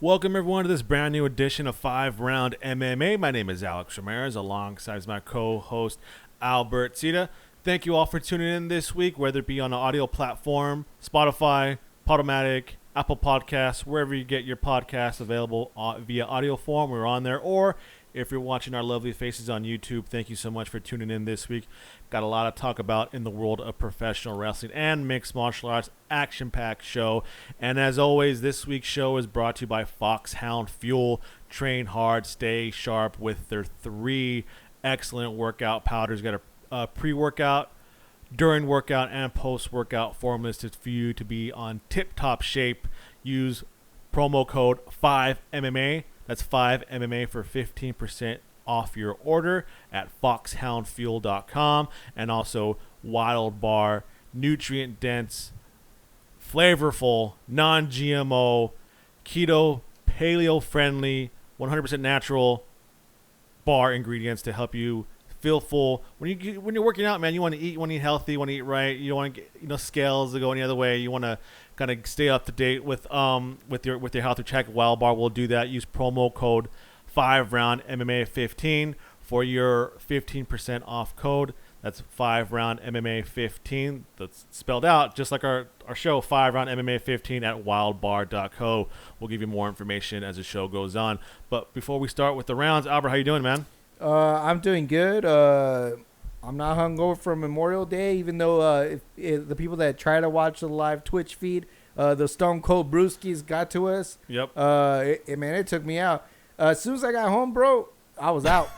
Welcome everyone to this brand new edition of 5RoundMMA. My name is Alex Ramirez alongside my co-host Albert Cita. Thank you all for tuning in this week, whether it be on an audio platform, Spotify, Podomatic, Apple Podcasts, wherever you get your podcasts available via audio form. We're on there. Or if you're watching our lovely faces on YouTube, thank you so much for tuning in this week. Got a lot to talk about in the world of professional wrestling and mixed martial arts. Action-packed show. And as always, this week's show is brought to you by Foxhound Fuel. Train hard, stay sharp with their 3 excellent workout powders. Got a pre-workout, during workout, and post-workout formulas for you to be on tip-top shape. Use promo code 5MMA. That's 5MMA for 15% off your order at foxhoundfuel.com. And also Wildbar, nutrient-dense, flavorful, non-GMO, keto, paleo-friendly, 100% natural bar ingredients to help you feel full. When you're working out, man, you want to eat healthy, you want to eat right. You don't want to get scales to go any other way. You want to kind of stay up to date with your health. Check Wildbar will do that. Use promo code 5RoundMMA15 for your 15% off code. That's 5RoundMMA15. That's spelled out just like our show, 5RoundMMA15 at wildbar.co. We'll give you more information as the show goes on. But before we start with the rounds, Albert, how you doing, man? I'm doing good. I'm not hungover for Memorial Day, even though if the people that try to watch the live Twitch feed, the Stone Cold Brewskis got to us. Yep. It took me out. As soon as I got home, bro, I was out.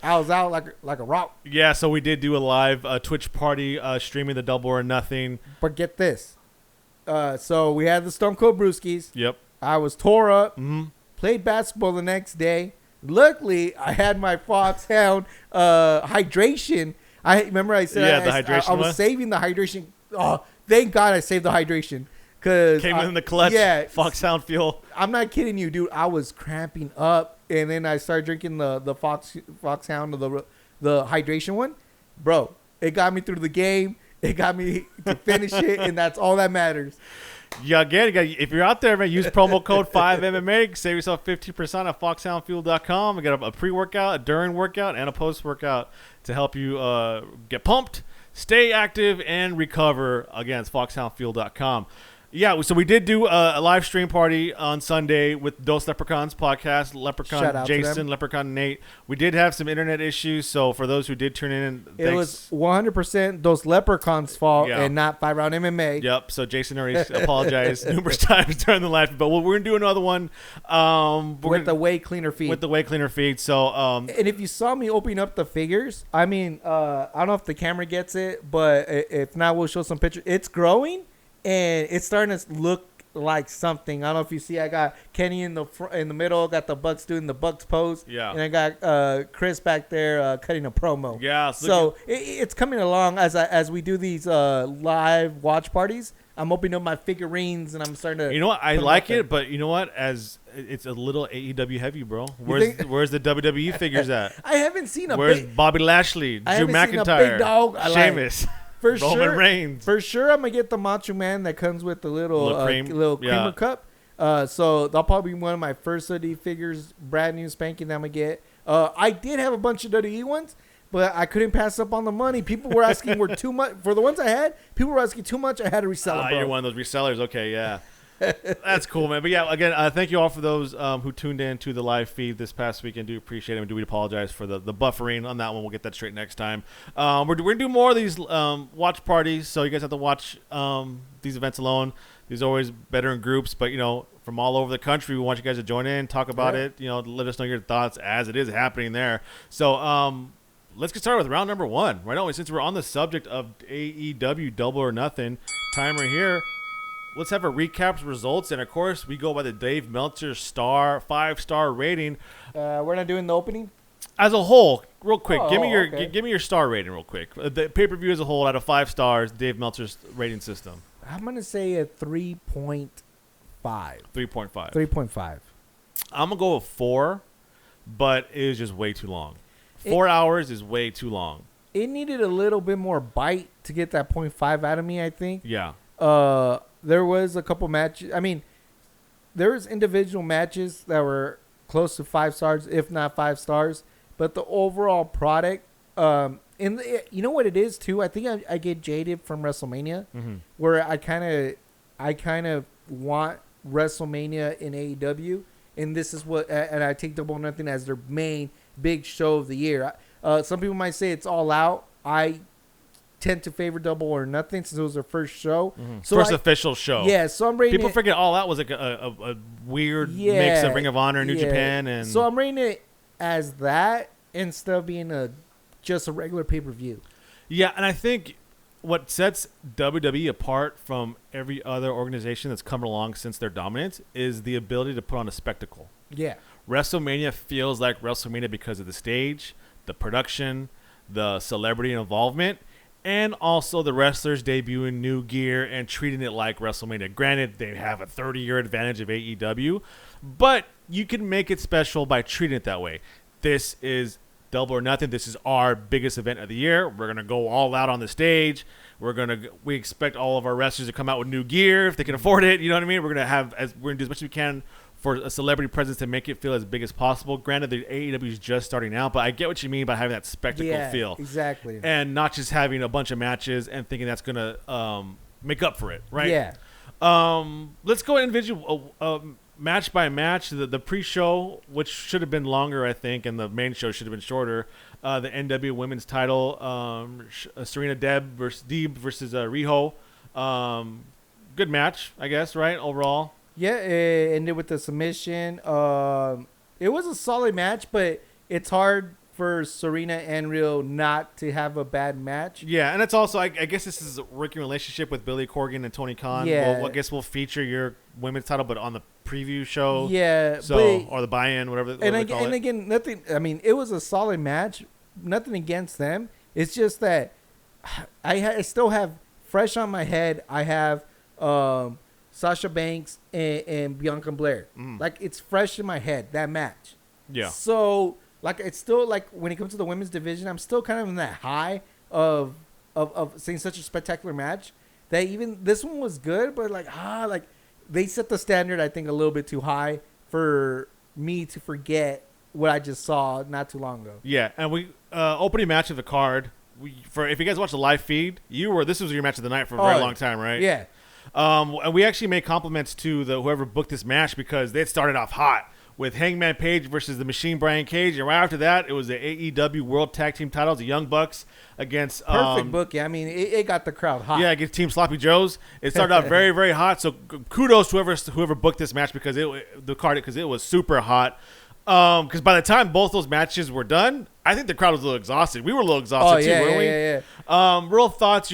I was out like a rock. Yeah, so we did do a live Twitch party streaming the Double or Nothing. But get this. So we had the Stone Cold Brewskis. Yep. I was tore up. Mm-hmm. Played basketball the next day. Luckily, I had my Foxhound hydration. I remember I said the hydration I was saving the hydration. Oh, thank God I saved the hydration. Came in the clutch. Yeah. Foxhound Fuel. I'm not kidding you, dude. I was cramping up. And then I started drinking the Foxhound, the hydration one. Bro, it got me through the game. It got me to finish it. And that's all that matters. Yeah, again, if you're out there, man, use promo code 5MMA. Save yourself 15% at foxhoundfuel.com. We got a pre-workout, a during workout, and a post-workout to help you get pumped, stay active, and recover. Again, it's foxhoundfuel.com. Yeah, so we did do a live stream party on Sunday with Dos Leprechauns podcast. Leprechaun Jason, Leprechaun Nate. We did have some internet issues, so for those who did turn in, thanks. It was 100% Dos Leprechauns' fault and not 5RoundMMA. Yep, so Jason already apologized numerous times during the live, but we're going to do another one. With the way cleaner feed. With the way cleaner feed, so... and if you saw me opening up the figures, I mean, I don't know if the camera gets it, but if not, we'll show some pictures. It's growing. And it's starting to look like something. I don't know if you see. I got Kenny in the middle. Got the Bucks doing the Bucks pose. Yeah. And I got Chris back there cutting a promo. Yeah. So it's coming along as we do these live watch parties. I'm opening up my figurines and I'm starting to. You know what? I like it, but you know what? As it's a little AEW heavy, bro. Where's the WWE figures at? I haven't seen Where's Bobby Lashley, Drew McIntyre, seen a big dog. Sheamus? For Roman Reigns. For sure, I'm going to get the Macho Man that comes with the little creamer cup. So that'll probably be one of my first WWE figures, brand new spanking that I'm going to get. I did have a bunch of WWE ones, but I couldn't pass up on the money. People were asking were too much. For the ones I had, people were asking too much. I had to resell them. You're one of those resellers. Okay, yeah. That's cool, man. But yeah, again, thank you all for those who tuned in to the live feed this past weekend. Do appreciate it, and do we apologize for the buffering on that one. We'll get that straight next time. We're going to do more of these watch parties, so you guys have to watch these events alone. These are always better in groups, but, from all over the country, we want you guys to join in, talk about it, let us know your thoughts as it is happening there. So let's get started with round number 1. Right now, since we're on the subject of AEW Double or Nothing, timer here. Let's have a recap of results, and of course, we go by the Dave Meltzer 5-star rating. We're not doing the opening as a whole. Real quick, give me your star rating, real quick. The pay-per-view as a whole, out of 5 stars, Dave Meltzer's rating system. I'm gonna say a 3.5. 3.5. 3.5. I'm gonna go with 4, but it was just way too long. 4 hours is way too long. It needed a little bit more bite to get that 0.5 out of me, I think. Yeah. There was a couple matches. I mean, there was individual matches that were close to 5 stars, if not 5 stars. But the overall product, you know what it is too? I think I get jaded from WrestleMania, where I kind of want WrestleMania in AEW, and this is what, and I take Double or Nothing as their main big show of the year. Some people might say it's All Out. I tend to favor Double or Nothing since it was their first show. So first official show. Yeah, so I'm rating People forget All Out was like a weird mix of Ring of Honor and New Japan. And so I'm rating it as that instead of being just a regular pay-per-view. Yeah, and I think what sets WWE apart from every other organization that's come along since their dominance is the ability to put on a spectacle. Yeah. WrestleMania feels like WrestleMania because of the stage, the production, the celebrity involvement, and also the wrestlers debuting new gear and treating it like WrestleMania. Granted, they have a 30-year advantage of AEW, but you can make it special by treating it that way. This is Double or Nothing. This is our biggest event of the year. We're going to go all out on the stage. We expect all of our wrestlers to come out with new gear if they can afford it. You know what I mean? We're going to do as much as we can for a celebrity presence to make it feel as big as possible. Granted, the AEW is just starting out, but I get what you mean by having that spectacle feel. Exactly. And not just having a bunch of matches and thinking that's going to make up for it, right? Yeah. Let's go individual match by match. The pre-show, which should have been longer, I think, and the main show should have been shorter. The NW Women's Title, Serena Deeb versus Riho. Good match, I guess, right? Overall. Yeah, it ended with a submission. It was a solid match, but it's hard for Serena and Riho not to have a bad match. Yeah, and it's also, I guess this is a working relationship with Billy Corgan and Tony Khan. Yeah. I guess we'll feature your women's title, but on the preview show. Yeah. Or the buy-in, whatever they call it. Again, nothing. I mean, it was a solid match. Nothing against them. It's just that I still have fresh on my head. I have Sasha Banks and Bianca Belair. Like, it's fresh in my head, that match. Yeah. So, like, it's still, like, when it comes to the women's division, I'm still kind of in that high of seeing such a spectacular match that even this one was good, but, like, they set the standard, I think, a little bit too high for me to forget what I just saw not too long ago. Yeah, and we opening match of the card. If you guys watch the live feed, this was your match of the night for a very long time, right? Yeah. And we actually made compliments to whoever booked this match because they had started off hot with Hangman Page versus the Machine Brian Cage, and right after that, it was the AEW World Tag Team Titles, the Young Bucks against perfect booking. I mean, it got the crowd hot. Yeah, against Team Sloppy Joes. It started out very, very hot. So kudos to whoever booked this match because it was super hot. Because by the time both those matches were done, I think the crowd was a little exhausted. We were a little exhausted too, weren't we? Yeah. Real thoughts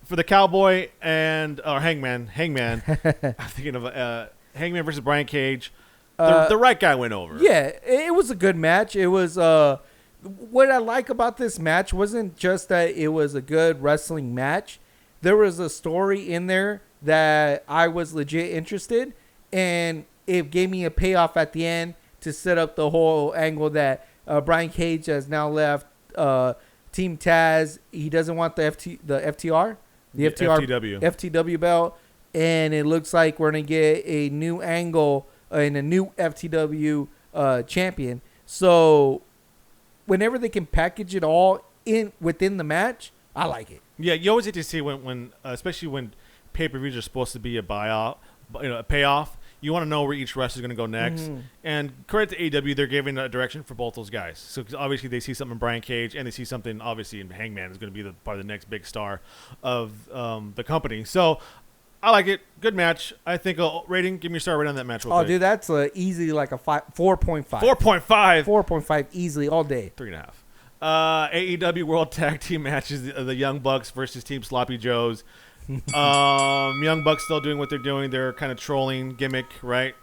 for the Cowboy and Hangman. I'm thinking of Hangman versus Brian Cage. The right guy went over. Yeah, it was a good match. It was what I like about this match wasn't just that it was a good wrestling match. There was a story in there that I was legit interested, and it gave me a payoff at the end to set up the whole angle that Brian Cage has now left Team Taz. He doesn't want the FTW belt, and it looks like we're gonna get a new angle and a new FTW champion. So whenever they can package it all within the match, I like it. Yeah, you always get to see when especially when pay-per-views are supposed to be a payoff. You want to know where each wrestler is going to go next. And credit to AEW, they're giving a direction for both those guys. So obviously they see something in Brian Cage, and they see something obviously in Hangman is going to be probably the next big star of the company. So I like it. Good match. I think a rating. Give me a star rating on that match. Oh, dude, that's easily like a 4.5. 4.5. 4.5 easily all day. 3.5. AEW World Tag Team matches: the Young Bucks versus Team Sloppy Joes. Young Bucks still doing what they're doing. They're kind of trolling gimmick, right?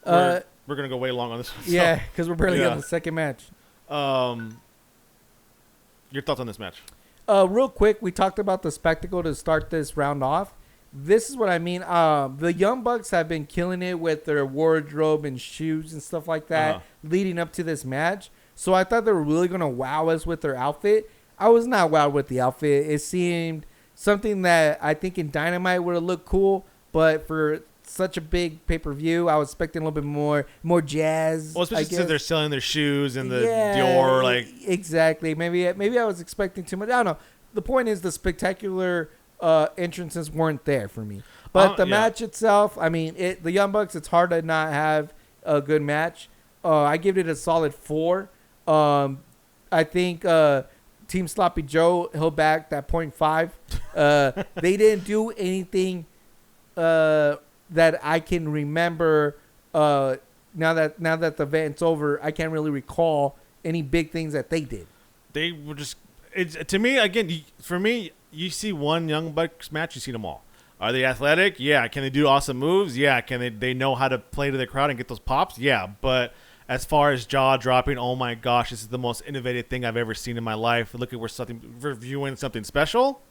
We're gonna go way long on this one. Yeah, because we're barely on the second match. Your thoughts on this match? Real quick, we talked about the spectacle to start this round off. This is what I mean. The Young Bucks have been killing it with their wardrobe and shoes and stuff like that leading up to this match. So I thought they were really going to wow us with their outfit. I was not wowed with the outfit. It seemed something that I think in Dynamite would have looked cool, but for such a big pay-per-view. I was expecting a little bit more jazz. Well, especially since they're selling their shoes and the Dior, like exactly. Maybe I was expecting too much. I don't know. The point is the spectacular entrances weren't there for me. But the match itself, I mean, the Young Bucks. It's hard to not have a good match. I give it a solid 4. I think Team Sloppy Joe held back that 0.5. They didn't do anything that I can remember. Now that the event's over, I can't really recall any big things that they did. They were just. To me, again, for me, you see one Young Bucks match, you see them all. Are they athletic? Yeah. Can they do awesome moves? Yeah. Can they know how to play to the crowd and get those pops? Yeah. But as far as jaw dropping, oh my gosh, this is the most innovative thing I've ever seen in my life. Look at we're reviewing something special.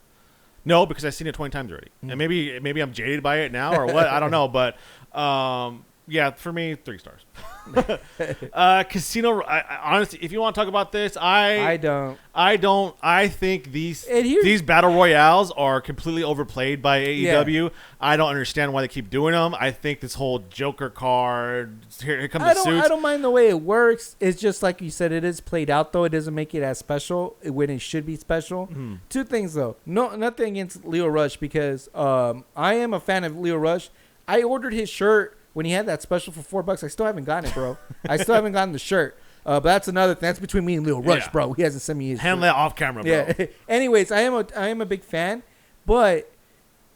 No, because I've seen it 20 times already. And maybe I'm jaded by it now or what? I don't know. But yeah, for me, 3 stars. Casino. Honestly, if you want to talk about this, I don't. I think these battle royales are completely overplayed by AEW. Yeah. I don't understand why they keep doing them. I think this whole Joker card. Here comes the suits. I don't mind the way it works. It's just like you said. It is played out though. It doesn't make it as special when it should be special. Mm-hmm. 2 things though. No, nothing against Leo Rush because I am a fan of Leo Rush. I ordered his shirt when he had that special for $4. I still haven't gotten it, bro. I still haven't gotten the shirt. But that's another thing. That's between me and Leo Rush, bro. He hasn't sent me his Handle that off camera, bro. Yeah. Anyways, I am a big fan, but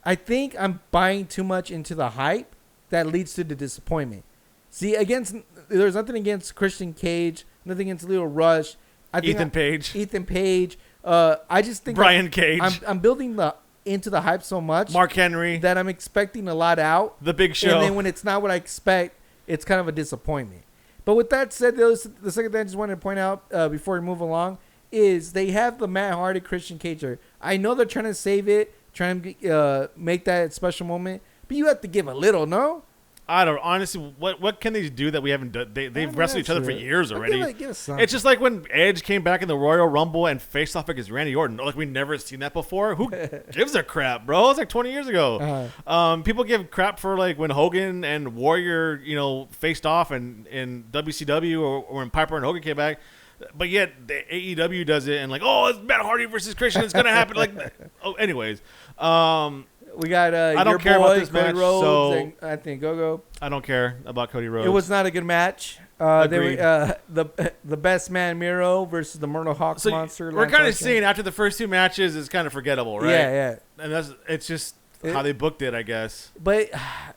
I think I'm buying too much into the hype that leads to the disappointment. See, there's nothing against Christian Cage, nothing against Leo Rush. Ethan Page. I just think Brian Cage. I'm building into the hype so much. Mark Henry. That I'm expecting a lot out. The Big Show. And then when it's not what I expect, it's kind of a disappointment. But with that said, the second thing I just wanted to point out before we move along is they have the Matt Hardy Christian Cage. I know they're trying to save it, trying to make that special moment, but you have to give a little, no? I don't honestly. What can they do that we haven't done? They've wrestled each other for years already. Give us it's just like when Edge came back in the Royal Rumble and faced off against Randy Orton. Like we never seen that before. Who gives a crap, bro? It's like 20 years ago. Uh-huh. People give crap for like when Hogan and Warrior, faced off in WCW or when Piper and Hogan came back. But yet the AEW does it and like, oh, it's Matt Hardy versus Christian. It's gonna happen. Anyways. We got I don't care about this match, so and Anthony Gogo. I don't care about Cody Rhodes. It was not a good match. The best man Miro versus the Myrtle Hawk monster. We're kind of seeing after the first 2 matches is kind of forgettable, right? Yeah. And it's just how they booked it, I guess. But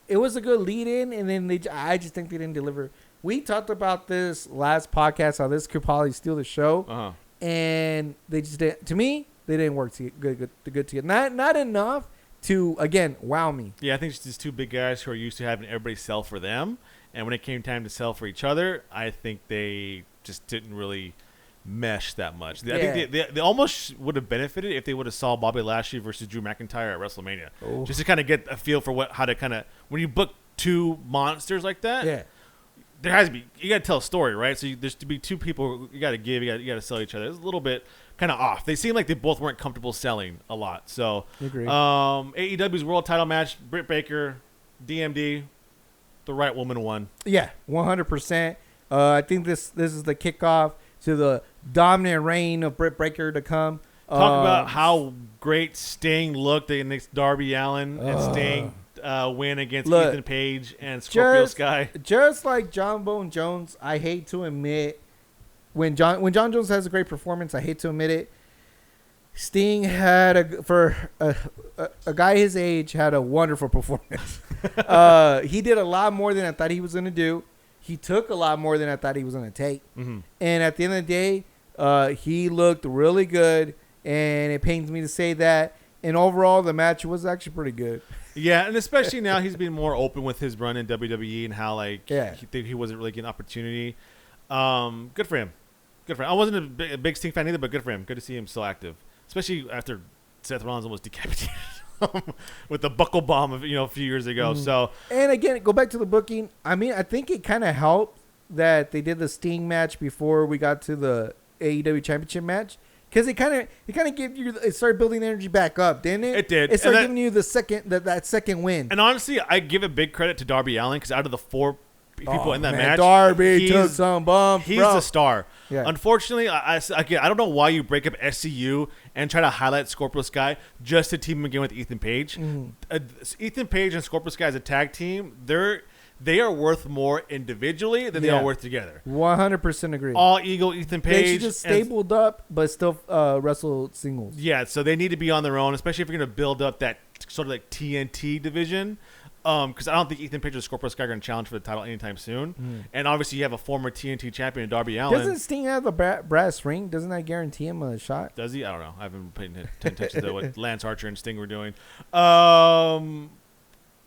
it was a good lead-in, and then I just think they didn't deliver. We talked about this last podcast, how this could probably steal the show, and they just didn't. To me, they didn't work good together. Not enough to, again, wow me. Yeah, I think it's just 2 big guys who are used to having everybody sell for them. And when it came time to sell for each other, I think they just didn't really mesh that much. I think they almost would have benefited if they would have saw Bobby Lashley versus Drew McIntyre at WrestleMania. Oh. Just to kind of get a feel for how to kind of, when you book 2 monsters like that, there has to be, you got to tell a story, right? So there's to be 2 people, you got to give, you got to sell each other. It's a little bit kind of off. They seem like they both weren't comfortable selling a lot. So, AEW's world title match, Britt Baker, DMD, the right woman won. Yeah, 100%. I think this is the kickoff to the dominant reign of Britt Baker to come. Talk about how great Sting looked against Darby Allin and Sting win against Ethan Page and Scorpio Sky. Just like John Bone Jones, I hate to admit, when John Jones has a great performance, I hate to admit it, Sting had for a guy his age had a wonderful performance. He did a lot more than I thought he was going to do. He took a lot more than I thought he was going to take. Mm-hmm. And at the end of the day, he looked really good, and it pains me to say that. And overall, the match was actually pretty good. Yeah, and especially now he's been more open with his run in WWE and how he wasn't really getting an opportunity. Good for him. I wasn't a big Sting fan either, but good for him. Good to see him still active, especially after Seth Rollins almost decapitated with the buckle bomb of a few years ago. Mm-hmm. So, and again, go back to the booking. I mean, I think it kind of helped that they did the Sting match before we got to the AEW Championship match, Because it kind of gave you, it started building energy back up, didn't it? It did. It started giving you the that second win. And honestly, I give a big credit to Darby Allin because out of the 4 people in that match, Darby took some bumps. He's a star. Yeah. Unfortunately, I don't know why you break up SCU and try to highlight Scorpio Sky just to team him again with Ethan Page. Ethan Page and Scorpio Sky as a tag team, they are worth more individually than they are worth together. 100% agree. All ego Ethan Page. They should just stabled up, but still wrestle singles. Yeah, so they need to be on their own, especially if you're going to build up that sort of like TNT division. Because I don't think Ethan Page or Scorpio Sky are going to challenge for the title anytime soon. And obviously, you have a former TNT champion in Darby Allin. Doesn't Sting have the brass ring? Doesn't that guarantee him a shot? Does he? I don't know. I haven't been paying attention to what Lance Archer and Sting were doing. Co-main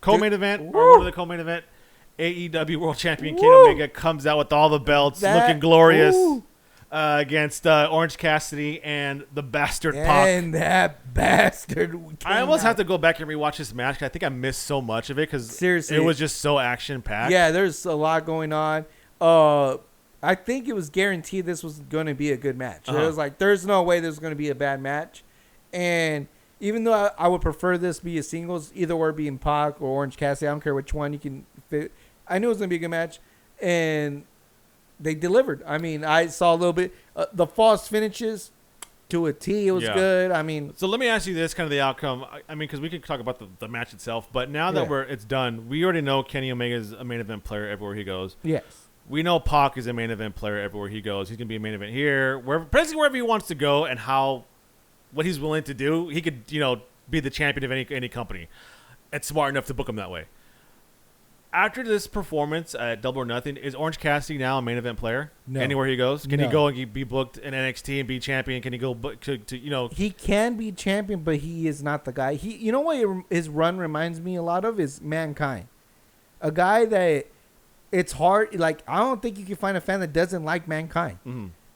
event, or one of the co-main event, AEW World Champion Kenny Omega comes out with all the belts, looking glorious. Against Orange Cassidy and the bastard Pac. And that bastard. I almost have to go back and rewatch this match. I think I missed so much of it because seriously, it was just so action packed. Yeah, there's a lot going on. I think it was guaranteed this was going to be a good match. It was like, there's no way this was going to be a bad match. And even though I would prefer this be a singles, either or being Pac or Orange Cassidy, I don't care which one you can fit. I knew it was going to be a good match. And they delivered. I mean, I saw a little bit. The false finishes to a T. It was good. I mean. So let me ask you this, kind of the outcome. I mean, because we could talk about the match itself. But now that it's done, we already know Kenny Omega is a main event player everywhere he goes. Yes. We know Pac is a main event player everywhere he goes. He's going to be a main event here. Basically wherever he wants to go and what he's willing to do, he could, be the champion of any company. It's smart enough to book him that way. After this performance at Double or Nothing, is Orange Cassidy now a main event player? No. Anywhere he goes? Can he go and be booked in NXT and be champion? Can he go He can be champion, but he is not the guy. You know what his run reminds me a lot of is Mankind. A guy that it's hard. Like, I don't think you can find a fan that doesn't like Mankind.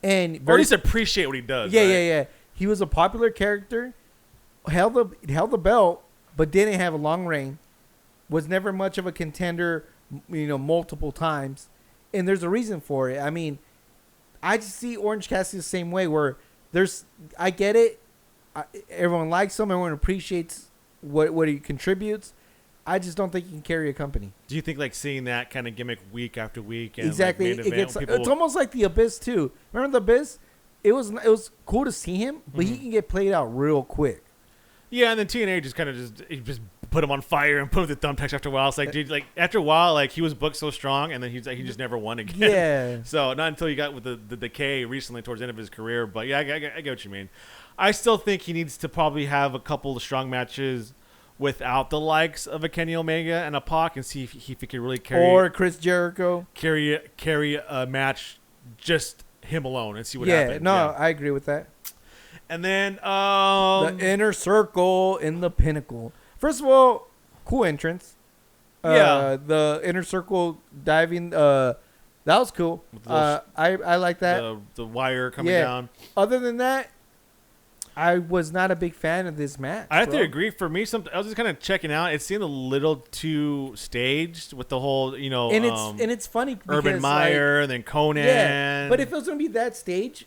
And or at least appreciate what he does. Yeah. He was a popular character, held the belt, but didn't have a long reign. Was never much of a contender, multiple times. And there's a reason for it. I mean, I just see Orange Cassidy the same way where I get it. Everyone likes him. Everyone appreciates what he contributes. I just don't think he can carry a company. Do you think like seeing that kind of gimmick week after week? And exactly. Like it's almost like the Abyss too. Remember the Abyss? It was cool to see him, but he can get played out real quick. Yeah, and then TNA just kind of just put him on fire and put him with the thumbtacks after a while. It's like, dude, like after a while, like he was booked so strong, and then he just never won again. Yeah. So not until he got with the decay recently towards the end of his career. But yeah, I get what you mean. I still think he needs to probably have a couple of strong matches without the likes of a Kenny Omega and a Pac, and see if he could really carry Chris Jericho carry a match just him alone and see what happens. I agree with that. And then the Inner Circle in the Pinnacle. First of all, cool entrance. The Inner Circle diving. That was cool. I like that. The wire coming down. Other than that, I was not a big fan of this match. I have to agree. For me, I was just kind of checking out. It seemed a little too staged with the whole, And it's funny because, Urban Meyer and then Conan. Yeah, but if it was gonna be that stage,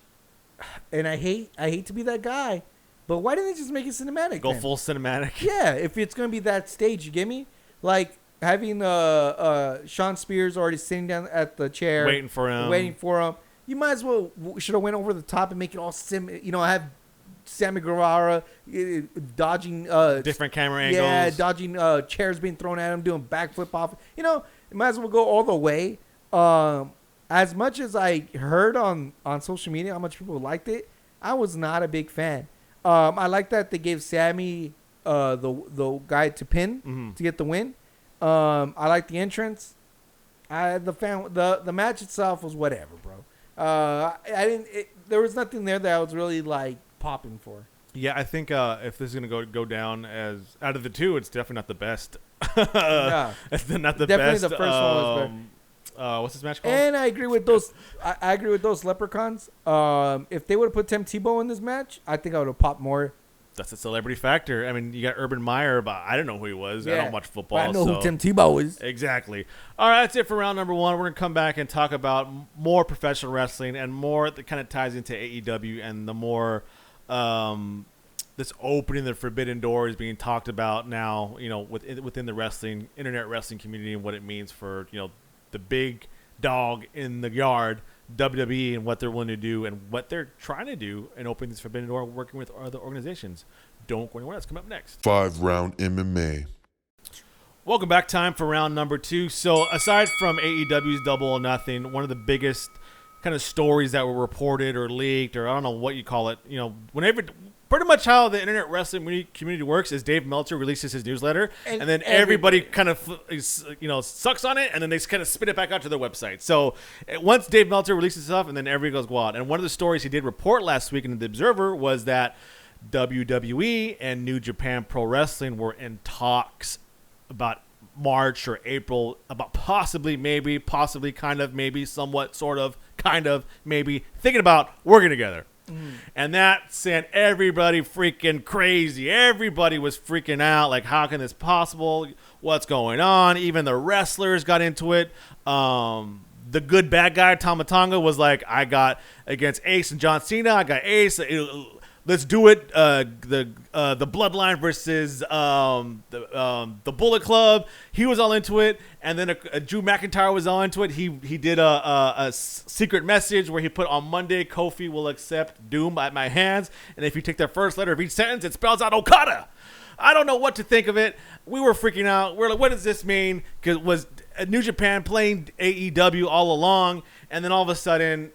and I hate to be that guy, but why didn't they just make it cinematic? Go full cinematic. Yeah, if it's gonna be that stage, you get me? Like having Sean Spears already sitting down at the chair, waiting for him. You might as well should have went over the top and make it all have Sammy Guevara dodging different camera angles. Yeah, dodging chairs being thrown at him, doing backflip off. You might as well go all the way. As much as I heard on social media how much people liked it, I was not a big fan. I like that they gave Sammy the guy to pin to get the win. I like the entrance. The match itself was whatever, bro. There was nothing there that I was really like popping for. Yeah, I think if this is gonna go down as out of the two, it's definitely not the best. Yeah, it's not the definitely best. The first one was better. What's this match called? And I agree with those. I agree with those leprechauns. If they would have put Tim Tebow in this match, I think I would have popped more. That's a celebrity factor. I mean, you got Urban Meyer, but I don't know who he was. Yeah. I don't watch football. But I know who Tim Tebow is. Exactly. All right, that's it for round number one. We're going to come back and talk about more professional wrestling and more that kind of ties into AEW and the more this opening the forbidden door is being talked about now, within the internet wrestling community, and what it means for, the big dog in the yard, WWE, and what they're willing to do and what they're trying to do in opening this forbidden door, working with other organizations. Don't go anywhere. That's coming up next. 5-Round-MMA. Welcome back. Time for round number 2. So aside from AEW's Double or Nothing, one of the biggest kind of stories that were reported or leaked, or I don't know what you call it, whenever, pretty much how the internet wrestling community works is Dave Meltzer releases his newsletter, and then everybody kind of, sucks on it, and then they kind of spit it back out to their website. So once Dave Meltzer releases stuff, and then everybody goes go out. And one of the stories he did report last week in The Observer was that WWE and New Japan Pro Wrestling were in talks about March or April about possibly, kind of, maybe, somewhat, sort of, kind of, maybe, thinking about working together. And that sent everybody freaking crazy. Everybody was freaking out. Like, how can this possible? What's going on? Even the wrestlers got into it. The good bad guy, Tama Tonga, was like, I got against Ace and John Cena. I got Ace. Let's do it. The Bloodline versus the Bullet Club. He was all into it, and then Drew McIntyre was all into it. He did a secret message where he put, on Monday, Kofi will accept Doom at my hands, and if you take the first letter of each sentence, it spells out Okada. I don't know what to think of it. We were freaking out. We're like, what does this mean? Because was New Japan playing AEW all along? And then all of a sudden,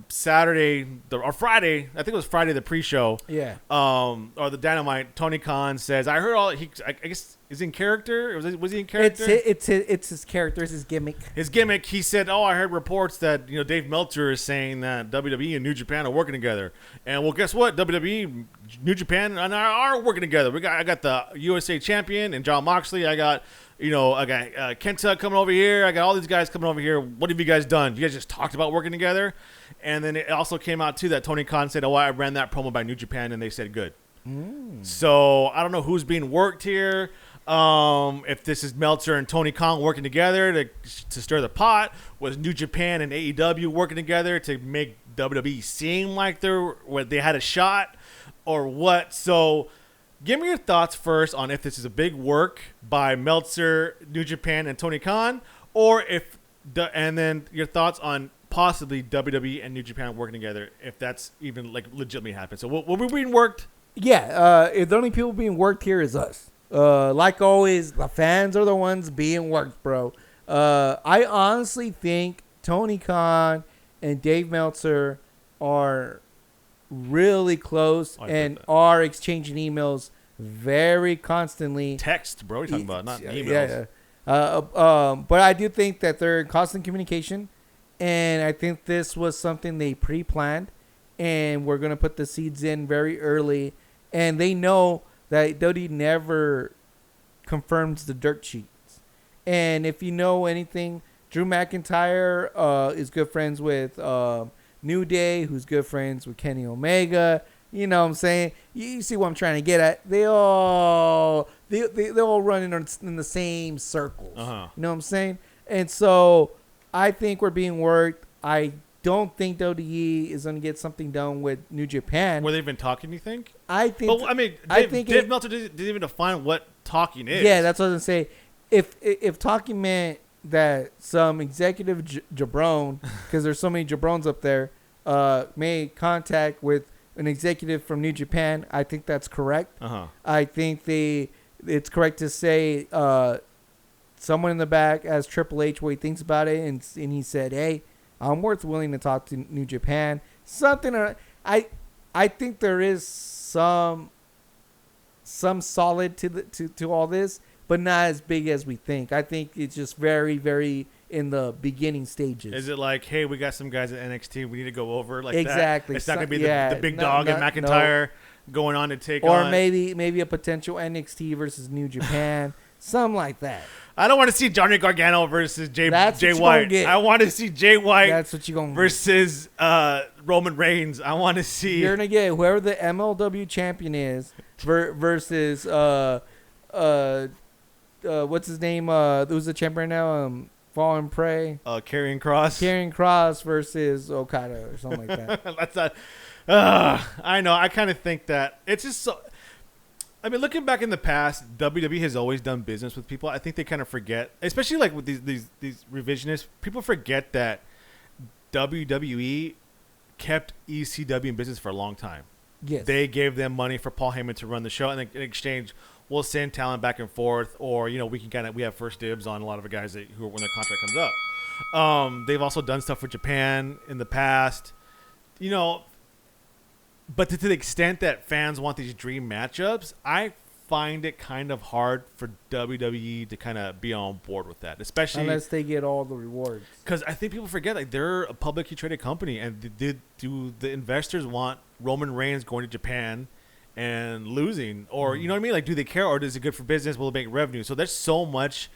Saturday or Friday, I think it was Friday, the pre-show, or the Dynamite, Tony Khan says, I heard I guess, is he in character? Was he in character? It's his character, it's his gimmick. His gimmick, he said, I heard reports that, Dave Meltzer is saying that WWE and New Japan are working together. And well, guess what? WWE, New Japan, and I are working together. I got the USA champion and Jon Moxley. I got Kenta coming over here. I got all these guys coming over here. What have you guys done? You guys just talked about working together? And then it also came out, too, that Tony Khan said, I ran that promo by New Japan, and they said good. So I don't know who's being worked here. If this is Meltzer and Tony Khan working together to stir the pot. Was New Japan and AEW working together to make WWE seem like they had a shot? Or what? So give me your thoughts first on if this is a big work by Meltzer, New Japan, and Tony Khan, or and then your thoughts on possibly WWE and New Japan working together, if that's even legitimately happened. So what we're being worked? Yeah, the only people being worked here is us. Like always, the fans are the ones being worked, bro. I honestly think Tony Khan and Dave Meltzer are really close and are exchanging emails very constantly. Text, bro. You're talking about, not emails. But I do think that they're in constant communication, and I think this was something they pre-planned, and we're going to put the seeds in very early, and they know that WWE never confirms the dirt sheets. And if you know anything, Drew McIntyre is good friends with New Day, who's good friends with Kenny Omega. You know what I'm saying? You see what I'm trying to get at? They all run in the same circles. Uh-huh. You know what I'm saying? And so I think we're being worked. I don't think WWE is going to get something done with New Japan. Where they've been talking, you think? I think. Well, I mean, Dave Meltzer didn't even define what talking is. Yeah, that's what I was going to say. If talking meant that some executive jabron, because there's so many jabrons up there, made contact with an executive from New Japan, I think that's correct. Uh-huh. I think it's correct to say someone in the back asked Triple H what he thinks about it, and he said, hey, I'm willing to talk to New Japan. Something I think there is some solid to all this, but not as big as we think. I think it's just very, very in the beginning stages. Is it like, hey, we got some guys at NXT we need to go over like exactly. that? It's not going to be the big dog and McIntyre going on to take on. Or maybe a potential NXT versus New Japan. Something like that. I don't want to see Johnny Gargano versus Jay White. I want to see Jay White versus Roman Reigns. I want to see. You're going to get whoever the MLW champion is versus what's his name? Who's the champion now? Fall and Prey. Karrion Kross. Karrion Kross versus Okada or something like that. I know. I kind of think that it's just so. I mean, looking back in the past, WWE has always done business with people. I think they kind of forget, especially like with these revisionists. People forget that WWE kept ECW in business for a long time. Yes. They gave them money for Paul Heyman to run the show, and then in exchange, we'll send talent back and forth, or we have first dibs on a lot of the guys who when their contract comes up. They've also done stuff for Japan in the past, but to the extent that fans want these dream matchups, I find it kind of hard for WWE to kind of be on board with that, especially unless they get all the rewards. Because I think people forget, like, they're a publicly traded company, and do the investors want Roman Reigns going to Japan and losing, or you know what I mean? Like, do they care, or is it good for business? Will it make revenue? So there's so much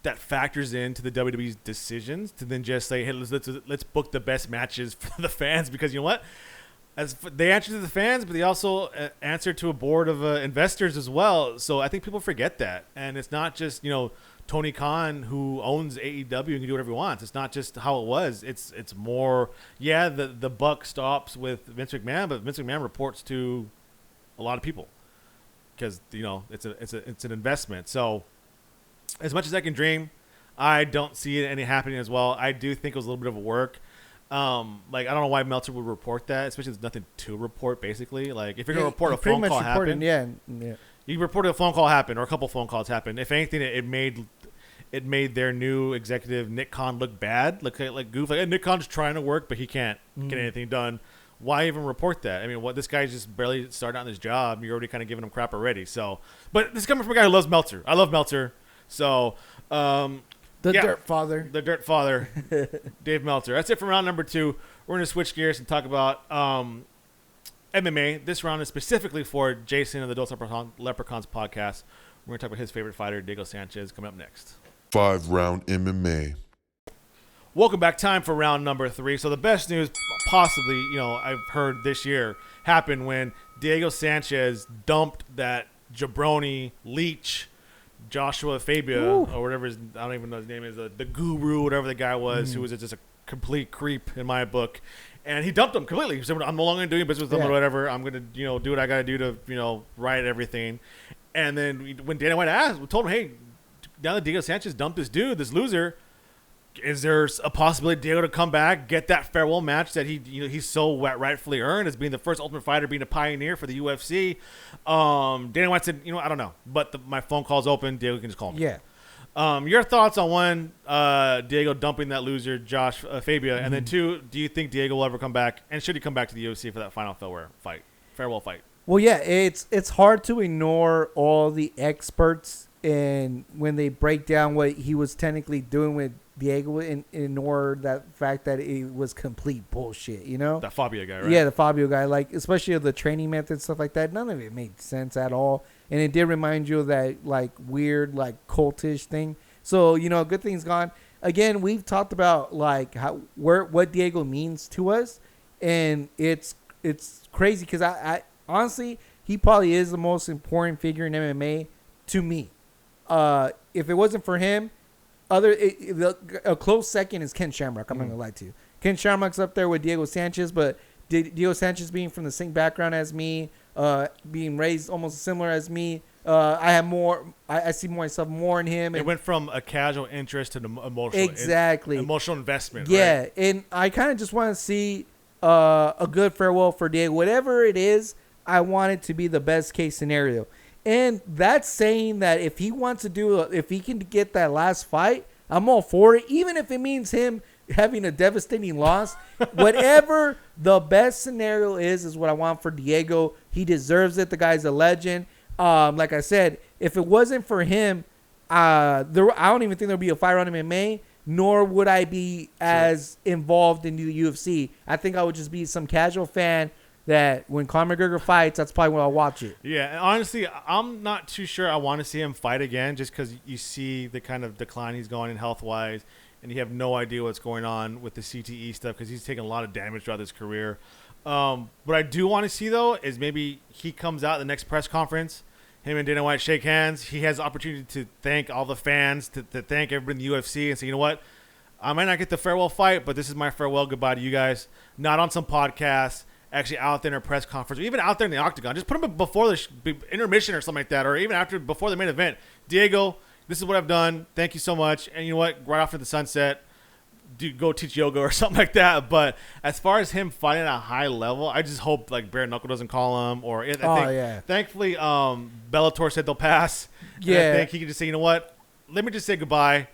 that factors into the WWE's decisions to then just say, hey, let's book the best matches for the fans, because you know what? As they answer to the fans, but they also answer to a board of investors as well. So I think people forget that. And it's not just, Tony Khan, who owns AEW and can do whatever he wants. It's not just how it was. It's more, the buck stops with Vince McMahon, but Vince McMahon reports to a lot of people because, it's an investment. So as much as I can dream, I don't see any happening as well. I do think it was a little bit of a work. I don't know why Meltzer would report that, especially there's nothing to report, basically. Like, if you're going to report a phone call happened, you reported a phone call happened or a couple phone calls happened. If anything, it made their new executive, Nick Khan, look bad, look like goof. Like, hey, Nick Khan's trying to work, but he can't get anything done. Why even report that? I mean, this guy's just barely started on his job. You're already kind of giving him crap already. So, but this is coming from a guy who loves Meltzer. I love Meltzer. So, The Dirt Father. The Dirt Father, Dave Meltzer. That's it for round number 2. We're going to switch gears and talk about MMA. This round is specifically for Jason of the Dos Leprechauns podcast. We're going to talk about his favorite fighter, Diego Sanchez, coming up next. 5-round MMA. Welcome back. Time for round number 3. So the best news possibly, I've heard this year happened when Diego Sanchez dumped that jabroni leech Joshua Fabia, or whatever I don't even know his name is, the guru, whatever the guy was, who was just a complete creep in my book. And he dumped him completely. He said, I'm no longer doing business with him or whatever. I'm going to, do what I got to do to, write everything. And then when Dana White asked, we told him, hey, now that Diego Sanchez dumped this dude, this loser, is there a possibility Diego to come back, get that farewell match that he's so rightfully earned as being the first Ultimate Fighter, being a pioneer for the UFC? Dana White said, I don't know, but my phone call's open. Diego can just call me. Yeah. Your thoughts on one, Diego dumping that loser, Josh Fabia, and then 2, do you think Diego will ever come back, and should he come back to the UFC for that final farewell fight? Well, yeah, it's hard to ignore all the experts and when they break down what he was technically doing with Diego and ignore that fact that it was complete bullshit, That Fabio guy, right? Yeah, the Fabio guy, like, especially the training methods, stuff like that. None of it made sense at all. And it did remind you of that, like, weird, like, cultish thing. So, good thing's gone. Again, we've talked about, like, what Diego means to us. And it's crazy because I honestly, he probably is the most important figure in MMA to me. If it wasn't for him, a close second is Ken Shamrock. I'm not gonna lie to you. Ken Shamrock's up there with Diego Sanchez, but Diego Sanchez being from the same background as me, being raised almost similar as me, I have more. I see myself more in him. It went from a casual interest to an emotional investment. Yeah, right? And I kind of just want to see a good farewell for Diego. Whatever it is, I want it to be the best case scenario. And that's saying that if he wants to if he can get that last fight, I'm all for it. Even if it means him having a devastating loss, whatever the best scenario is what I want for Diego. He deserves it. The guy's a legend. Like I said, if it wasn't for him, I don't even think there'd be a FiveRoundMMA, nor would I be as involved in the UFC. I think I would just be some casual fan that when Conor McGregor fights, that's probably when I'll watch it. Yeah, and honestly, I'm not too sure I want to see him fight again just because you see the kind of decline he's going in health-wise, and you have no idea what's going on with the CTE stuff because he's taken a lot of damage throughout his career. What I do want to see, though, is maybe he comes out at the next press conference, him and Dana White shake hands. He has the opportunity to thank all the fans, to thank everybody in the UFC and say, you know what, I might not get the farewell fight, but this is my farewell goodbye to you guys. Not on some podcast. actually out there in a press conference, or even out there in the octagon. Just put him before the intermission or something like that, or even before the main event. Diego, this is what I've done. Thank you so much. And you know what? Right after the sunset, go teach yoga or something like that. But as far as him fighting at a high level, I just hope like bare knuckle doesn't call him, or thankfully Bellator said they'll pass. Yeah, and I think he can just say, you know what? Let me just say goodbye.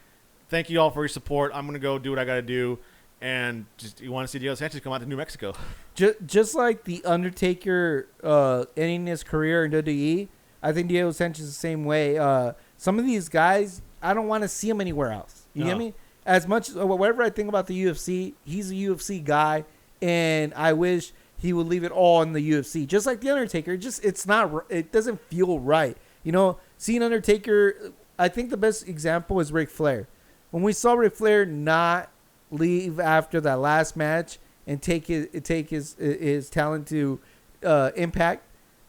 Thank you all for your support. I'm gonna go do what I gotta do, and just you want to see Diego Sanchez come out to New Mexico. Just like the Undertaker ending his career in WWE, I think Diego Sanchez is the same way. Some of these guys, I don't want to see them anywhere else. You get me? As much whatever I think about the UFC, he's a UFC guy, and I wish he would leave it all in the UFC. Just like the Undertaker, it doesn't feel right. You know, seeing Undertaker, I think the best example is Ric Flair. When we saw Ric Flair not leave after that last match and take his talent to Impact,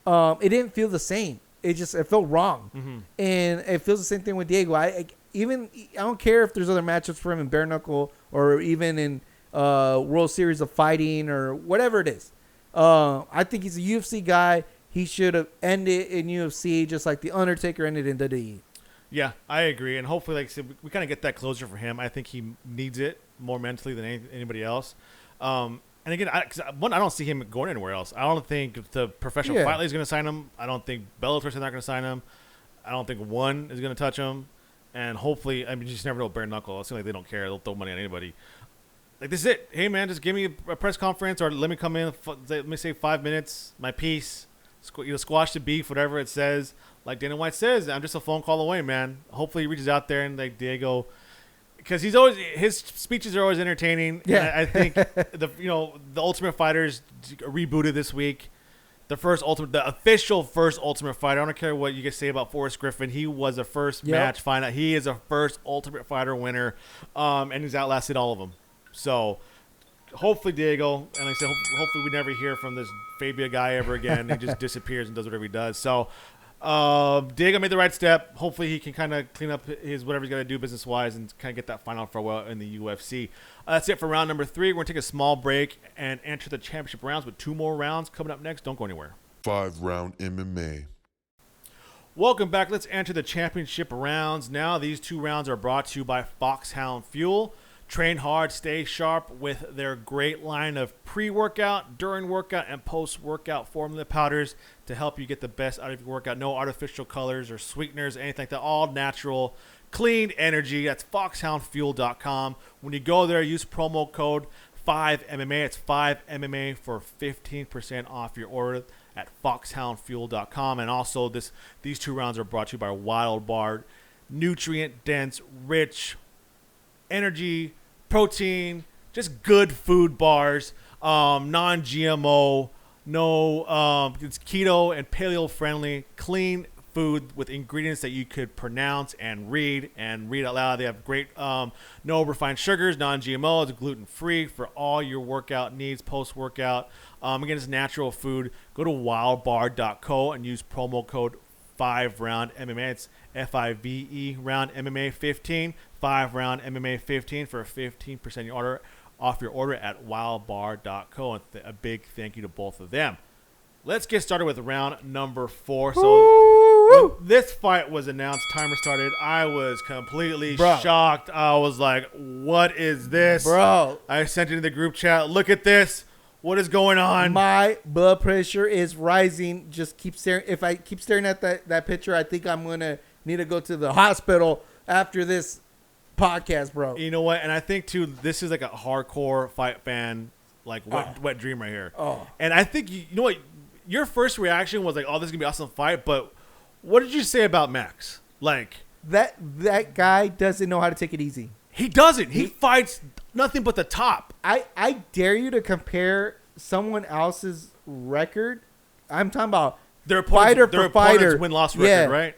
it didn't feel the same. It felt wrong, and it feels the same thing with Diego. I don't care if there's other matchups for him in bare knuckle or even in World Series of Fighting or whatever it is. I think he's a UFC guy. He should have ended in UFC just like the Undertaker ended in WWE. Yeah, I agree, and hopefully, like I said, we kind of get that closure for him. I think he needs it more mentally than anybody else. And again, I don't see him going anywhere else. I don't think the professional fight league is going to sign him. I don't think Bellator's not going to sign him. I don't think ONE is going to touch him. And hopefully, I mean, you just never know bare knuckle. It seems like they don't care. They'll throw money on anybody. Like, this is it. Hey, man, just give me a press conference or let me come in. Let me say 5 minutes, my piece. Squash the beef, whatever it says. Like Dana White says, I'm just a phone call away, man. Hopefully, he reaches out there and, like, Diego, because his speeches are always entertaining. Yeah, I think the Ultimate Fighters rebooted this week. The official first Ultimate Fighter. I don't care what you guys say about Forrest Griffin. He was the first match finder. He is a first Ultimate Fighter winner, and he's outlasted all of them. So hopefully Diego, and like I said, hopefully we never hear from this Fabia guy ever again. He just disappears and does whatever he does. So Diego made the right step. Hopefully he can kind of clean up his whatever he's got to do business-wise and kind of get that final farewell in the UFC. That's it for round number 3. We're going to take a small break and enter the championship rounds with 2 more rounds coming up next. Don't go anywhere. 5-round MMA. Welcome back. Let's enter the championship rounds. Now these 2 rounds are brought to you by Foxhound Fuel. Train hard, stay sharp with their great line of pre-workout, during workout, and post-workout formula powders to help you get the best out of your workout. No artificial colors or sweeteners, anything like that. All natural, clean energy. That's foxhoundfuel.com. When you go there, use promo code FiveMMA. It's FiveMMA for 15% off your order at foxhoundfuel.com. And also, these 2 rounds are brought to you by Wildbar. Nutrient-dense, rich, energy, protein, just good food bars, non-GMO, it's keto and paleo friendly, clean food with ingredients that you could pronounce and read out loud. They have great no refined sugars, non-GMO, it's gluten-free for all your workout needs post-workout. Again, it's natural food. Go to wildbar.co and use promo code 5RoundMMA. It's FIVE round MMA 15, 5RoundMMA 15 for a 15% off your order at wildbar.co. And a big thank you to both of them. Let's get started with round number 4. So when this fight was announced, timer started, I was completely shocked. I was like, what is this? Bro. I sent it in the group chat. Look at this. What is going on? My blood pressure is rising. Just keep staring. If I keep staring at that picture, I think I'm going to need to go to the hospital after this podcast, bro. You know what? And I think, too, this is like a hardcore fight fan, like wet dream right here. Oh. And I think, you know what? Your first reaction was like, oh, this is going to be an awesome fight. But what did you say about Max? Like, that guy doesn't know how to take it easy. He doesn't. He fights nothing but the top. I dare you to compare someone else's record. I'm talking about their opponent's win-loss record, right?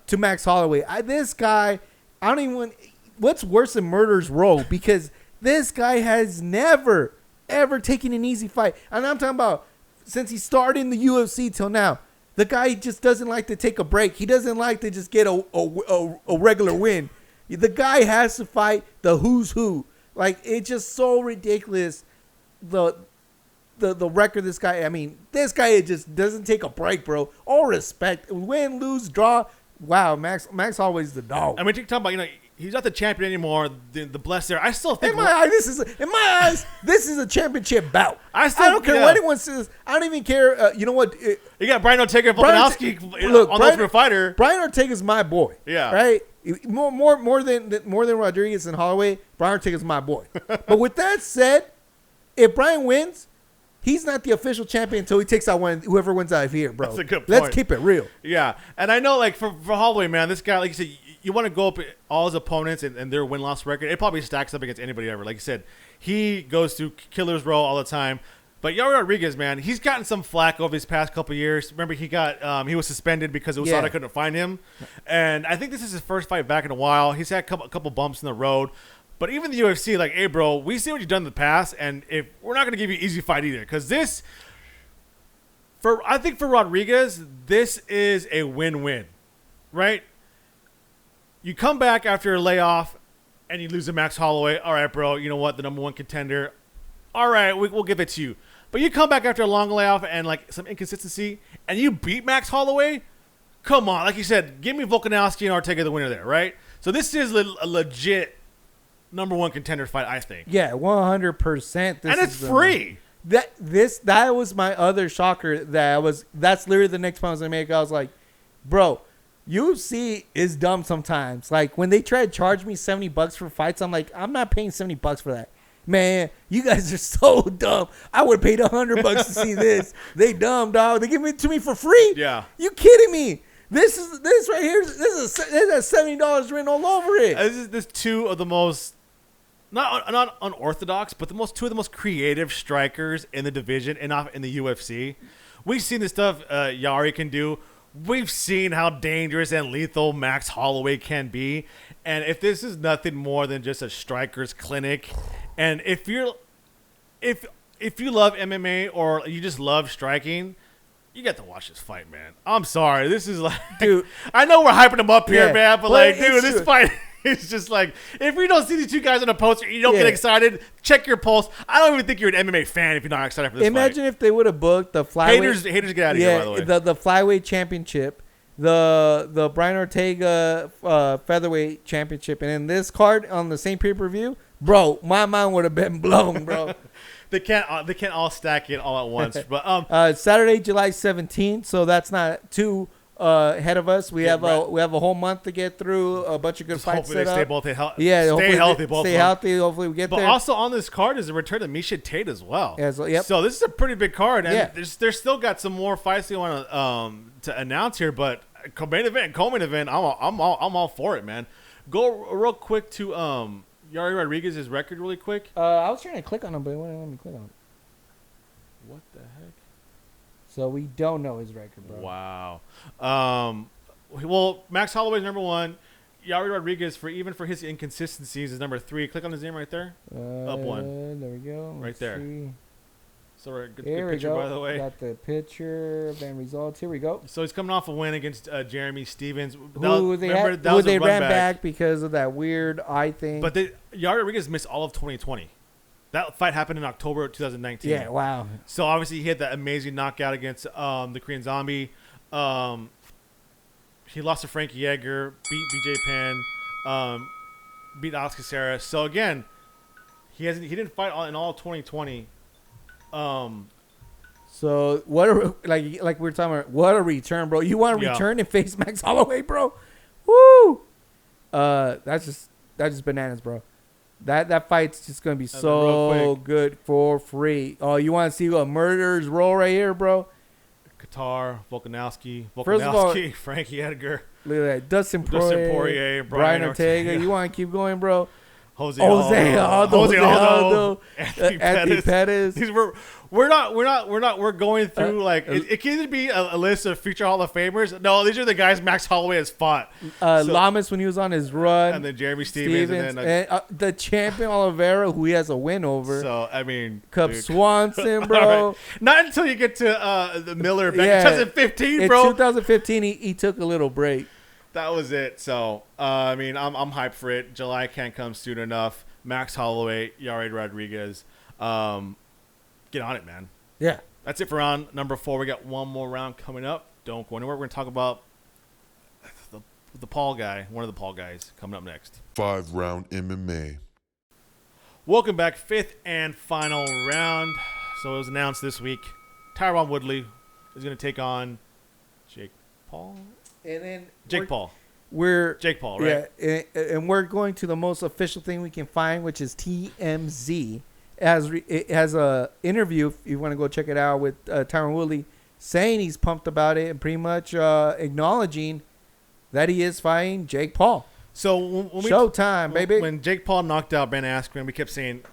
To Max Holloway. This guy, I don't even want. What's worse than Murder's Row? Because this guy has never, ever taken an easy fight. And I'm talking about since he started in the UFC till now. The guy just doesn't like to take a break. He doesn't like to just get a regular win. The guy has to fight the who's who. Like, it's just so ridiculous. the record this guy. I mean, this guy just doesn't take a break, bro. All respect, win, lose, draw. Wow, Max Holloway's the dog. I mean, you talk about he's not the champion anymore. The blessed there. I still think in my eyes, this is a championship bout. I don't care what anyone says. I don't even care. You know what? You got Brian Ortega and Volkanovski on the Ultimate Fighter. Brian Ortega's my boy. Yeah. Right. More than Rodriguez and Holloway. Brian Ortega's my boy. But with that said, if Brian wins, he's not the official champion until he takes out whoever wins out of here, bro. That's a good point. Let's keep it real. Yeah, and I know, like, for Holloway, man, this guy, like you said, you want to go up all his opponents and their win-loss record. It probably stacks up against anybody ever. Like you said, he goes through killer's row all the time. But Yair Rodriguez, man, he's gotten some flack over his past couple of years. Remember, he was suspended because USADA couldn't find him. And I think this is his first fight back in a while. He's had a couple bumps in the road. But even the UFC, like, hey, bro, we see what you've done in the past, and if we're not going to give you an easy fight either. Because I think for Rodriguez, this is a win-win, right? You come back after a layoff, and you lose to Max Holloway. All right, bro, you know what? The number one contender. All right, we'll give it to you. But you come back after a long layoff and, like, some inconsistency, and you beat Max Holloway? Come on. Like you said, give me Volkanovski and Ortega the winner there, right? So this is a legit number one contender fight, I think. Yeah, 100%. And it's free. That was my other shocker. That's literally the next point I was gonna make. I was like, bro, UFC is dumb sometimes. Like when they try to charge me $70 for fights, I'm like, I'm not paying $70 for that. Man, you guys are so dumb. I would have paid $100 to see this. They dumb, dog. They give it to me for free. Yeah. You kidding me? This right here. This is $70 written all over it. This is two of the most not unorthodox, but two of the most creative strikers in the division and in the UFC. We've seen the stuff Yair can do. We've seen how dangerous and lethal Max Holloway can be. And if this is nothing more than just a striker's clinic, and if you love MMA or you just love striking, you got to watch this fight, man. I'm sorry. This is like, dude, I know we're hyping him up here, man, but like, dude, this fight is just like, if you don't see these two guys on a poster, you don't get excited, check your pulse. I don't even think you're an MMA fan if you're not excited for this fight. Imagine if they would have booked the flyweight. Haters get out of here, by the way. The flyweight championship, the Brian Ortega featherweight championship, and in this card on the same pay-per-view, bro, my mind would have been blown, bro. They can't all stack it all at once. But Saturday, July 17th, so that's not too ahead of us. We have a whole month to get through, a bunch of good fights set up. Stay healthy. Stay healthy. Hopefully we get there. But also on this card is the return of Miesha Tate as well. Yep. So this is a pretty big card, and there's still got some more fights they want to announce here. But main event, I'm all for it, man. Go real quick to Yair Rodriguez's record really quick. I was trying to click on him, but it wouldn't let me click on him. What the heck? So we don't know his record, bro. Wow. Well, Max Holloway's number one. Yair Rodriguez, for his inconsistencies, is number 3. Click on his name right there. Up one. There we go. Let's there. See. So good here picture, we go. by the way. Got the picture of end results. Here we go. So he's coming off a win against Jeremy Stevens. Who they ran back because of that weird eye thing. But Yair Rodriguez missed all of 2020. That fight happened in October 2019. Yeah, wow. So obviously he had that amazing knockout against the Korean Zombie. He lost to Frankie Yeager, beat BJ Penn, beat Alex Caceres. So again, he didn't fight in all of 2020. So what like we were talking about, what a return, bro. You want to return and face Max Holloway, bro? Woo! That's just bananas, bro. That fight's just gonna be so good for free. Oh, you want to see a murderer's roll right here, bro? Qatar, Volkanovski, Frankie Edgar. Look at that. Dustin Poirier, Brian Ortega. You want to keep going, bro? Jose Aldo, Anthony Pettis. We're going through it can either be a list of future Hall of Famers. No, these are the guys Max Holloway has fought. Lamas when he was on his run, and then Jeremy Stevens. And then the champion Oliveira, who he has a win over. So I mean, Cub Swanson, bro. Right. Not until you get to the Miller back in 2015, bro. In 2015, he took a little break. That was it. So, I mean, I'm hyped for it. July can't come soon enough. Max Holloway, Yair Rodriguez. Get on it, man. Yeah. That's it for round number 4. We got one more round coming up. Don't go anywhere. We're going to talk about the Paul guy, one of the Paul guys, coming up next. 5-round MMA. Welcome back. 5th and final round. So it was announced this week. Tyron Woodley is going to take on Jake Paul. And then Jake Paul. Jake Paul, right? Yeah, and we're going to the most official thing we can find, which is TMZ. It has a interview, if you want to go check it out, with Tyron Woodley, saying he's pumped about it and pretty much acknowledging that he is fighting Jake Paul. So when Showtime, baby. When Jake Paul knocked out Ben Askren, we kept saying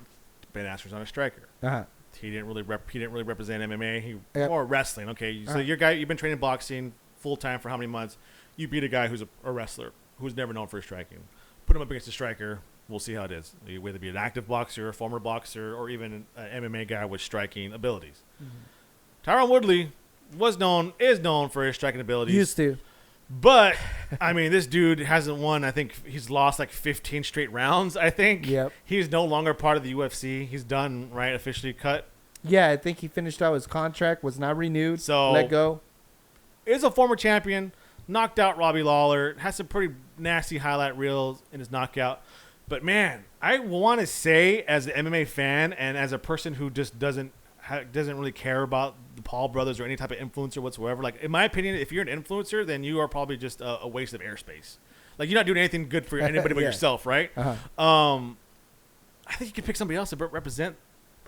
Ben Askren's not a striker. Uh-huh. He didn't really represent MMA. Yep. Or wrestling. Okay, so you've been training boxing full time for how many months? You beat a guy who's a wrestler who's never known for his striking. Put him up against a striker. We'll see how it is. Whether it be an active boxer, a former boxer, or even an MMA guy with striking abilities. Mm-hmm. Tyron Woodley is known for his striking abilities. Used to. But, I mean, this dude hasn't won. I think he's lost like 15 straight rounds, I think. Yep. He's no longer part of the UFC. He's done, right? Officially cut. Yeah, I think he finished out his contract, was not renewed, so let go. Is a former champion, knocked out Robbie Lawler, has some pretty nasty highlight reels in his knockout. But, man, I want to say as an MMA fan and as a person who just doesn't really care about the Paul brothers or any type of influencer whatsoever. Like, in my opinion, if you're an influencer, then you are probably just a waste of airspace. Like, you're not doing anything good for anybody but yourself, right? Uh-huh. I think you could pick somebody else to represent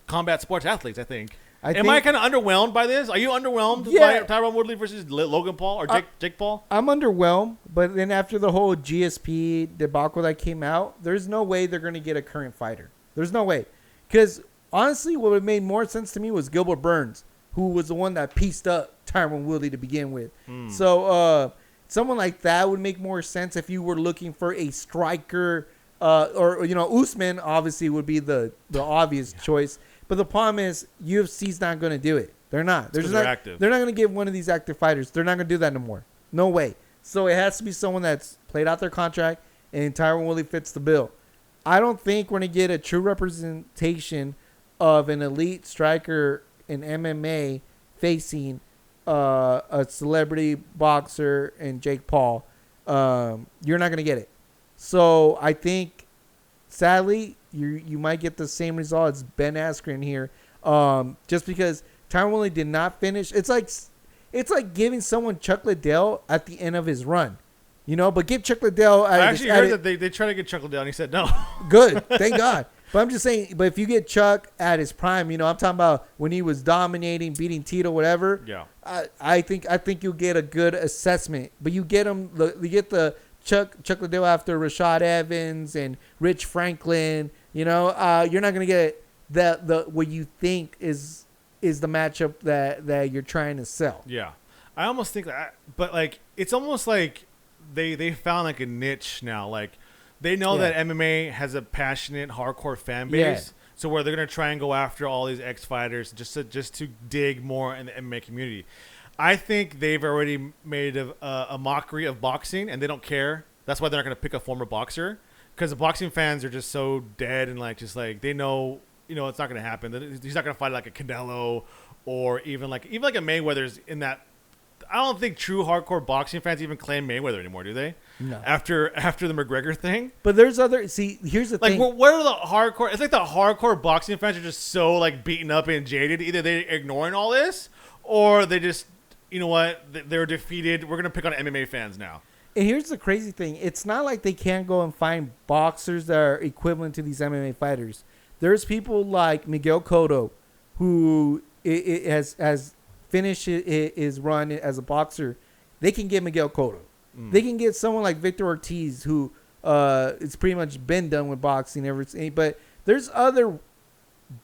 combat sports athletes, I think. Am I kind of underwhelmed by this? Are you underwhelmed by Tyron Woodley versus Logan Paul or Jake Paul? I'm underwhelmed, but then after the whole GSP debacle that came out, there's no way they're going to get a current fighter. There's no way. Because honestly, what would made more sense to me was Gilbert Burns, who was the one that pieced up Tyron Woodley to begin with. So someone like that would make more sense if you were looking for a striker, or Usman obviously would be the obvious choice. But the problem is UFC's not going to do it. They're not. They're active. They're not going to give one of these active fighters. They're not going to do that no more. No way. So it has to be someone that's played out their contract, and Tyron Woodley fits the bill. I don't think we're going to get a true representation of an elite striker in MMA facing a celebrity boxer and Jake Paul. You're not going to get it. So I think, sadly, you might get the same result as Ben Askren here, just because Tyron Woodley did not finish. It's like giving someone Chuck Liddell at the end of his run, but give Chuck Liddell. I actually heard that they tried to get Chuck Liddell, and he said no. Good, thank God. But I'm just saying, but if you get Chuck at his prime, I'm talking about when he was dominating, beating Tito, whatever. Yeah. I think you'll get a good assessment. But you get the Chuck Liddell after Rashad Evans and Rich Franklin. You're not gonna get the what you think is the matchup that you're trying to sell. Yeah, I almost think that, but like it's almost like they found like a niche now. Like they know that MMA has a passionate, hardcore fan base. Yeah. So where they're gonna try and go after all these ex-fighters just to dig more in the MMA community. I think they've already made a mockery of boxing, and they don't care. That's why they're not gonna pick a former boxer, because the boxing fans are just so dead and they know it's not gonna happen. He's not gonna fight like a Canelo or even like a Mayweather's in that. I don't think true hardcore boxing fans even claim Mayweather anymore, do they? No. After the McGregor thing. But there's here's the thing. Like, what are the hardcore? It's like the hardcore boxing fans are just so like beaten up and jaded. Either they're ignoring all this, or they just, they're defeated. We're gonna pick on MMA fans now. And here's the crazy thing. It's not like they can't go and find boxers that are equivalent to these MMA fighters. There's people like Miguel Cotto, who has finished his run as a boxer. They can get Miguel Cotto. They can get someone like Victor Ortiz, who it's pretty much been done with boxing ever since. But there's other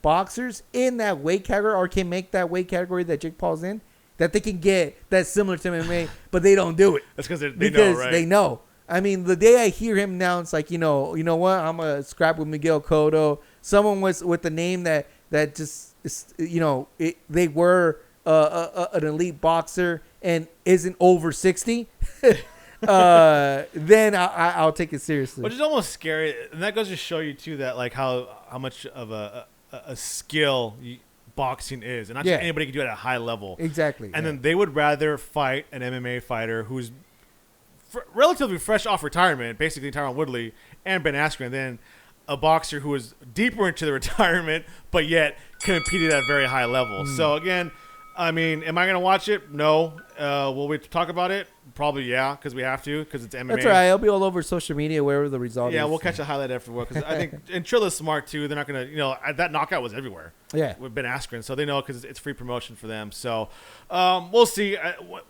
boxers in that weight category, or can make that weight category that Jake Paul's in, that they can get that's similar to MMA, but they don't do it. That's because they know, right? They know. I mean, the day I hear him now, it's like, you know what? I'm going to scrap with Miguel Cotto. Someone with a name that just, they were an elite boxer and isn't over 60. Then I'll take it seriously. Which is almost scary. And that goes to show you, too, that like how much of a skill boxing is, and not just anybody can do it at a high level. Exactly. And then they would rather fight an MMA fighter who's relatively fresh off retirement, basically Tyron Woodley and Ben Askren, than a boxer who is deeper into the retirement, but yet competed at a very high level. So again, I mean, am I going to watch it? No. Will we talk about it? Probably, yeah, because we have to, because it's MMA. That's all right. It'll be all over social media, wherever the result is. Yeah, we'll catch a highlight everywhere, because I think, and Trilla's smart, too. They're not going to, that knockout was everywhere. Yeah. With Ben Askren, so they know, because it's free promotion for them. So we'll see.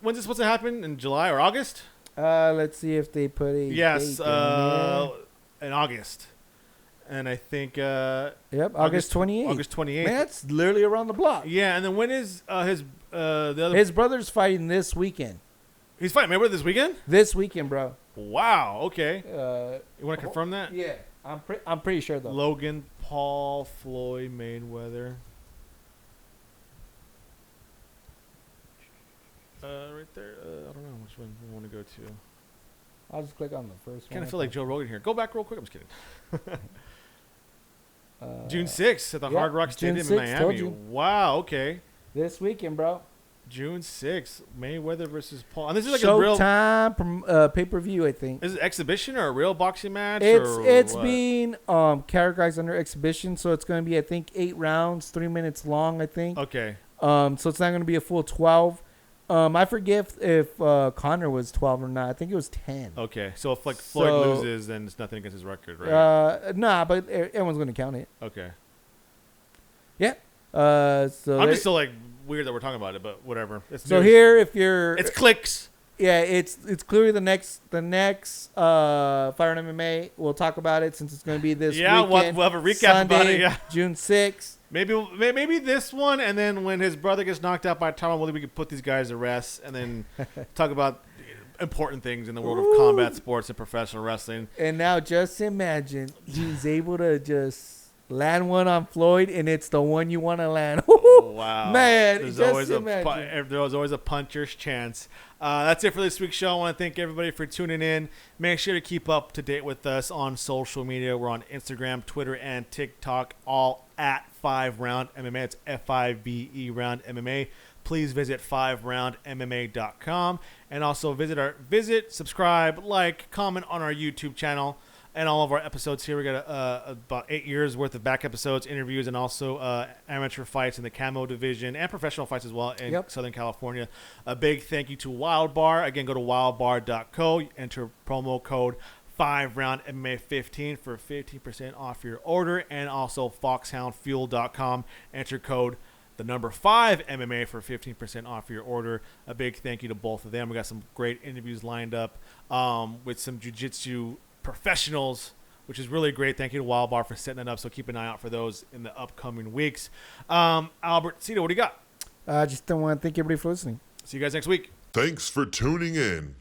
When's this supposed to happen? In July or August? Let's see if they put a date in August. And I think August 28th. August 28th. Man, that's literally around the block. Yeah, and then when is his brother's fighting this weekend. He's fighting Mayweather this weekend? This weekend, bro. Wow, okay. You want to confirm that? Yeah, I'm pretty sure though. Logan Paul, Floyd Mayweather. Right there. I don't know which one we want to go to. I'll just click on the first one. Kind of feel like Joe Rogan here. Go back real quick. I'm just kidding. June 6th at the Hard Rock Stadium in Miami. Wow, okay. This weekend, bro. June 6th, Mayweather versus Paul. And this is like Showtime a real pay-per-view, I think. Is it exhibition or a real boxing match? It's being categorized under exhibition, so it's going to be, I think, 8 rounds, 3 minutes long, I think. Okay. So it's not going to be a full 12. I forget if Conor was 12 or not. I think it was 10. Okay, so if Floyd loses, then it's nothing against his record, right? Nah, but everyone's going to count it. Okay. Yeah. So I'm just still weird that we're talking about it, but whatever. It's if you're, it's clicks. Yeah, it's clearly the next FiveRoundMMA. We'll talk about it since it's going to be this weekend. We'll have a recap Sunday, about it. Yeah, June 6th. Maybe this one, and then when his brother gets knocked out by Tyron Woodley, we could put these guys to rest, and then talk about important things in the world of combat sports and professional wrestling. And now just imagine he's able to just land one on Floyd, and it's the one you want to land. Wow, man! There's always a puncher's chance. That's it for this week's show. I want to thank everybody for tuning in. Make sure to keep up to date with us on social media. We're on Instagram, Twitter, and TikTok, all at FiveRoundMMA. It's FIVE Round MMA. Please visit FiveRoundMMA.com, and also subscribe, like, comment on our YouTube channel and all of our episodes here. We got about 8 years worth of back episodes, interviews, and also amateur fights in the camo division and professional fights as well in Southern California. A big thank you to Wildbar. Again, go to wildbar.co, enter promo code FiveRoundMMA15 for 15% off your order, and also FoxhoundFuel.com, enter code the number 5 MMA for 15% off your order. A big thank you to both of them. We got some great interviews lined up with some jiu-jitsu professionals, which is really great. Thank you to Wildbar for setting it up. So keep an eye out for those in the upcoming weeks. Albert, Cito, what do you got? I just want to thank everybody for listening. See you guys next week. Thanks for tuning in.